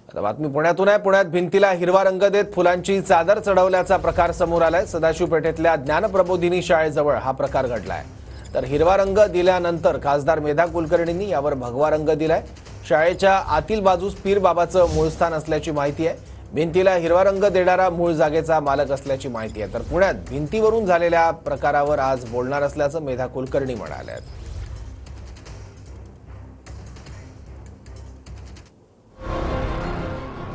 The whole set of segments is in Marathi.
आता बातमी पुण्यातून आहे। पुण्यात भिंतीला हिरवा रंग देत फुलांची चादर चढवल्याचा प्रकार समोर आलाय। सदाशिव पेठेतल्या ज्ञानप्रबोधिनी शाळेजवळ हा प्रकार घडलाय। तर हिरवा रंग दिल्यानंतर खासदार मेधा कुलकर्णींनी यावर भगवा रंग दिलाय। शाळेच्या आतील बाजूस पीर बाबाचं मूळ स्थान असल्याची माहिती आहे। भिंतीला हिरवा रंग देणारा मूळ जागेचा मालक असल्याची माहिती आहे। तर पुण्यात भिंतीवरून झालेल्या प्रकारावर आज बोलणार असल्याचं मेधा कुलकर्णी म्हणाले आहेत।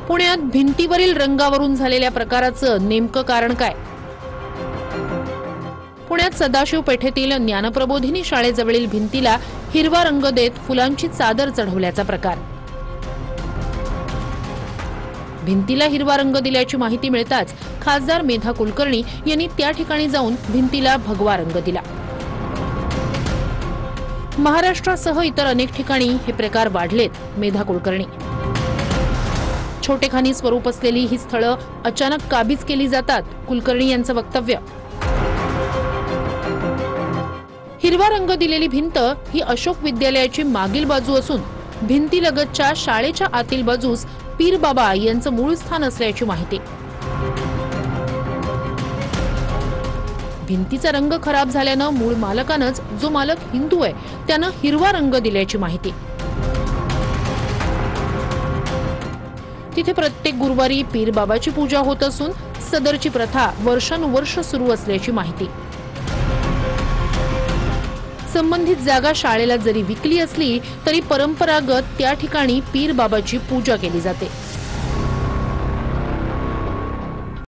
पुण्यात भिंतीवरील रंगावरून झालेल्या प्रकाराचं नेमकं कारण काय? पुण्यात सदाशिव पेठेतील ज्ञानप्रबोधिनी शाळेजवळील भिंतीला हिरवा रंग देत फुलांची चादर चढवल्याचा प्रकार। भिंतीला हिरवा रंग दिल्याची माहिती मिळताच खासदार मेधा कुलकर्णी यांनी त्या ठिकाणी जाऊन भिंतीला भगवा रंग दिला। महाराष्ट्रासह इतर अनेक ठिकाणी हे प्रकार वाढलेत। मेधा कुलकर्णी छोटेखानी स्वरूप असलेली ही स्थळं अचानक काबीज केली जातात। कुलकर्णी यांचं वक्तव्य। हिरवा रंग दिलेली भिंत ही अशोक विद्यालयाची मागील बाजू असून भिंतीलगतच्या शाळेच्या आतील बाजूस पीर बाबा यांचं मूळ स्थान असल्याची माहिती। भिंतीचा रंग खराब झाल्यानं मूळ मालकानंच, जो मालक हिंदू आहे, त्यानं हिरवा रंग दिल्याची माहिती। तिथे प्रत्येक गुरुवारी पीर बाबाची पूजा होत असून सदरची प्रथा वर्षानुवर्ष सुरू असल्याची माहिती। संबंधित जागा शाळेला जरी विकली असली तरी परंपरागत त्या ठिकाणी पीर बाबाची पूजा केली जाते।